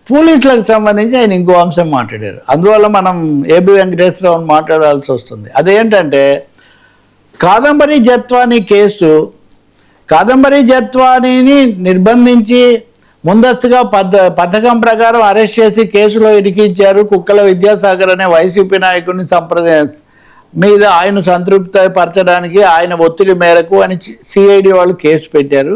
పోలీసులకు సంబంధించి ఆయన ఇంకో అంశం మాట్లాడారు. అందువల్ల మనం ఏబి వెంకటేశ్వరరావుని మాట్లాడాల్సి వస్తుంది. అదేంటంటే కాదంబరి జత్వానీ కేసు, కాదంబరి జత్వానీని నిర్బంధించి ముందస్తుగా పథకం ప్రకారం అరెస్ట్ చేసి కేసులో ఇరికించారు. కుక్కల విద్యాసాగర్ అనే వైసీపీ నాయకుడిని మీద ఆయన సంతృప్తి పరచడానికి ఆయన ఒత్తిడి మేరకు అని సిఐడి వాళ్ళు కేసు పెట్టారు.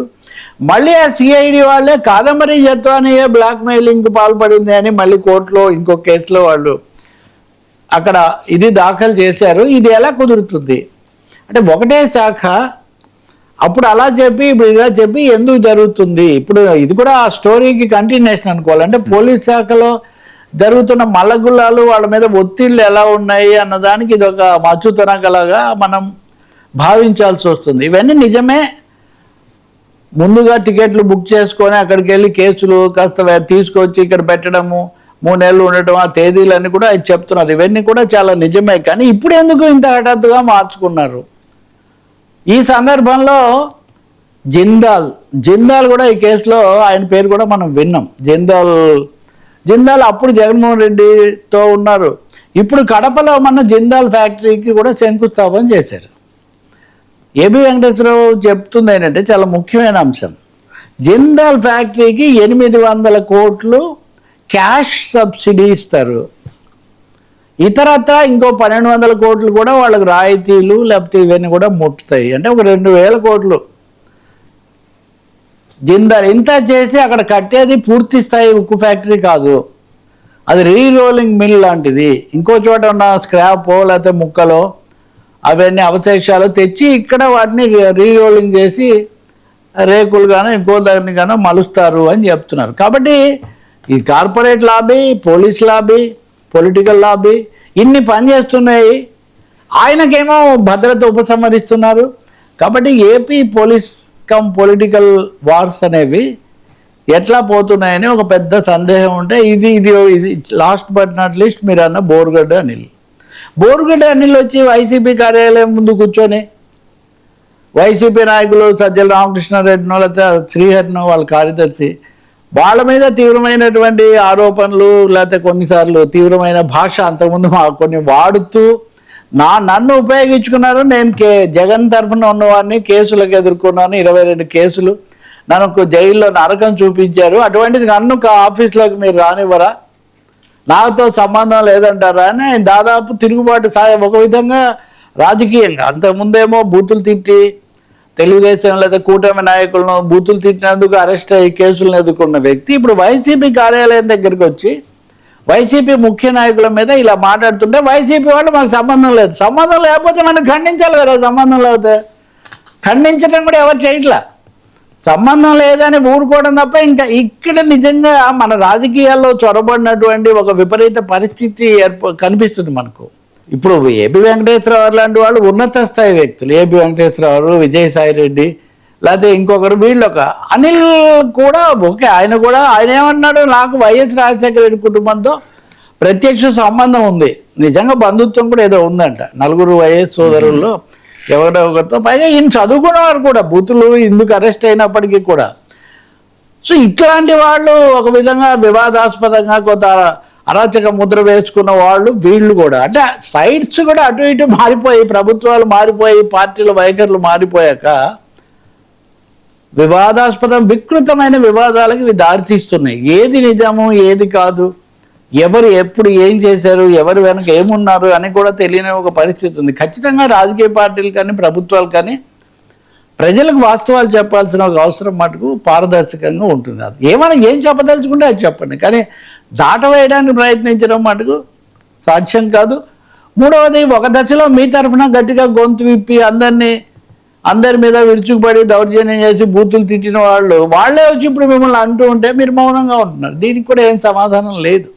మళ్ళీ ఆ సిఐడి వాళ్ళే కాదంబరి జత్వానీయే బ్లాక్మెయిలింగ్కి పాల్పడింది అని మళ్ళీ కోర్టులో ఇంకో కేసులో వాళ్ళు అక్కడ ఇది దాఖలు చేశారు. ఇది ఎలా కుదురుతుంది అంటే ఒకటే శాఖ అప్పుడు అలా చెప్పి ఇప్పుడు ఇలా చెప్పి ఎందుకు జరుగుతుంది? ఇప్పుడు ఇది కూడా ఆ స్టోరీకి కంటిన్యూషన్ అనుకోవాలి. అంటే పోలీస్ శాఖలో జరుగుతున్న మల్లగుల్లాలు, వాళ్ళ మీద ఒత్తిళ్ళు ఎలా ఉన్నాయి అన్నదానికి ఇది ఒక మచ్చుతనకలాగా మనం భావించాల్సి వస్తుంది. ఇవన్నీ నిజమే. ముందుగా టికెట్లు బుక్ చేసుకొని అక్కడికి వెళ్ళి కేసులు కాస్త తీసుకొచ్చి ఇక్కడ పెట్టడము, 3 నెలలు ఉండటం, ఆ తేదీలన్నీ కూడా అది చెప్తున్నారు. ఇవన్నీ కూడా చాలా నిజమే. కానీ ఇప్పుడు ఎందుకు ఇంత హఠాత్తుగా మార్చుకున్నారు? ఈ సందర్భంలో జిందాల్ కూడా ఈ కేసులో ఆయన పేరు కూడా మనం విన్నాం. జిందాల్ అప్పుడు జగన్మోహన్ రెడ్డితో ఉన్నారు. ఇప్పుడు కడపలో మన జిందాల్ ఫ్యాక్టరీకి కూడా శంకుస్థాపన చేశారు. ఏబి వెంకటేశ్వరరావు చెప్తుంది ఏంటంటే చాలా ముఖ్యమైన అంశం. జిందాల్ ఫ్యాక్టరీకి 800 కోట్లు క్యాష్ సబ్సిడీ ఇస్తారు. ఇతరత్ర ఇంకో 1200 కోట్లు కూడా వాళ్ళకి రాయితీలు లేకపోతే ఇవన్నీ కూడా ముట్టుతాయి. అంటే ఒక 2000 కోట్లు జిందాల్ ఇంత చేసి అక్కడ కట్టేది పూర్తి స్థాయి ఉక్కు ఫ్యాక్టరీ కాదు, అది రీరోలింగ్ మిల్ లాంటిది. ఇంకో చోట ఉన్న స్క్రాపో లేకపోతే ముక్కలో అవన్నీ అవశేషాలు తెచ్చి ఇక్కడ వాటిని రీరోలింగ్ చేసి రేకులు గానో ఇంకో దాన్ని గానో మలుస్తారు అని చెప్తున్నారు. కాబట్టి ఈ corporate lobby, police lobby, political lobby ఇన్ని పనిచేస్తున్నాయి. ఆయనకేమో భద్రత ఉపసంహరిస్తున్నారు. కాబట్టి ఏపీ పోలీస్ పొలిటికల్ వార్స్ అనేవి ఎట్లా పోతున్నాయని ఒక పెద్ద సందేహం ఉంటే ఇది లాస్ట్ బట్ నాట్ లీస్ట్ మీరు అన్న బోరుగడ్డ అనిల్ వచ్చి వైసీపీ కార్యాలయం ముందు కూర్చొని వైసీపీ నాయకులు సజ్జల రామకృష్ణారెడ్డినో లేకపోతే శ్రీహరినో వాళ్ళ కార్యదర్శి వాళ్ళ మీద తీవ్రమైనటువంటి ఆరోపణలు లేకపోతే కొన్నిసార్లు తీవ్రమైన భాష అంతకుముందు కొన్ని వాడుతూ నన్ను ఉపయోగించుకున్నారు. నేను జగన్ తరఫున ఉన్నవాడిని, కేసులకు ఎదుర్కొన్నాను, 22 కేసులు, నన్ను జైల్లో నరకం చూపించారు. అటువంటిది నన్ను ఆఫీస్లోకి మీరు రానివ్వరా, నాతో సంబంధం లేదంటారా అని ఆయన దాదాపు తిరుగుబాటు ఒక విధంగా రాజకీయంగా. అంతకుముందేమో బూతులు తిట్టి తెలుగుదేశం లేదా కూటమి నాయకులను బూతులు తిట్టినందుకు అరెస్ట్ అయ్యి కేసులను ఎదుర్కొన్న వ్యక్తి ఇప్పుడు వైసీపీ కార్యాలయం దగ్గరికి వచ్చి వైసీపీ ముఖ్య నాయకుల మీద ఇలా మాట్లాడుతుంటే వైసీపీ వాళ్ళు మాకు సంబంధం లేకపోతే మనం ఖండించాలి కదా. సంబంధం లేకపోతే ఖండించడం కూడా ఎవరు చేయట్లా. సంబంధం లేదని ఊరుకోవడం తప్ప ఇంకా ఇక్కడ నిజంగా మన రాజకీయాల్లో చొరబడినటువంటి ఒక విపరీత పరిస్థితి కనిపిస్తుంది మనకు. ఇప్పుడు ఏబి వెంకటేశ్వరరావు లాంటి వాళ్ళు ఉన్నత స్థాయి వ్యక్తులు, ఏబి వెంకటేశ్వరరావు, విజయసాయి రెడ్డి లేకపోతే ఇంకొకరు, వీళ్ళొక అనిల్ కూడా ఓకే, ఆయన ఏమన్నాడు, నాకు వైఎస్ రాజశేఖర రెడ్డి కుటుంబంతో ప్రత్యక్ష సంబంధం ఉంది, నిజంగా బంధుత్వం కూడా ఏదో ఉందంట 4 వైఎస్ సోదరుల్లో ఎవరో ఒకరితో. పైగా ఈయన చదువుకున్నవారు కూడా, బూతులు ఇందుకు అరెస్ట్ అయినప్పటికీ కూడా. సో ఇట్లాంటి వాళ్ళు ఒక విధంగా వివాదాస్పదంగా కొంత అరాచక ముద్ర వేసుకున్న వాళ్ళు వీళ్ళు కూడా. అంటే సైడ్స్ కూడా అటు ఇటు మారిపోయి, ప్రభుత్వాలు మారిపోయి, పార్టీల వైఖరులు మారిపోయాక వివాదాస్పదం వికృతమైన వివాదాలకు ఇవి దారితీస్తున్నాయి. ఏది నిజము ఏది కాదు, ఎవరు ఎప్పుడు ఏం చేశారు, ఎవరు వెనక ఏమున్నారు అని కూడా తెలియని ఒక పరిస్థితి ఉంది. ఖచ్చితంగా రాజకీయ పార్టీలు కానీ ప్రభుత్వాలు కానీ ప్రజలకు వాస్తవాలు చెప్పాల్సిన ఒక అవసరం మటుకు పారదర్శకంగా ఉంటుంది. అది ఏం చెప్పదలుచుకుంటే అది చెప్పండి, కానీ దాటవేయడానికి ప్రయత్నించడం మటుకు సాధ్యం కాదు. మూడవది, ఒక దశలో మీ తరఫున గట్టిగా గొంతు విప్పి అందరి మీద విరుచుకుపడి దౌర్జన్యం చేసి బూతులు తిట్టిన వాళ్ళే వచ్చి ఇప్పుడు మిమ్మల్ని అంటూ ఉంటే మీరు మౌనంగా ఉంటున్నారు. దీనికి కూడా ఏం సమాధానం లేదు.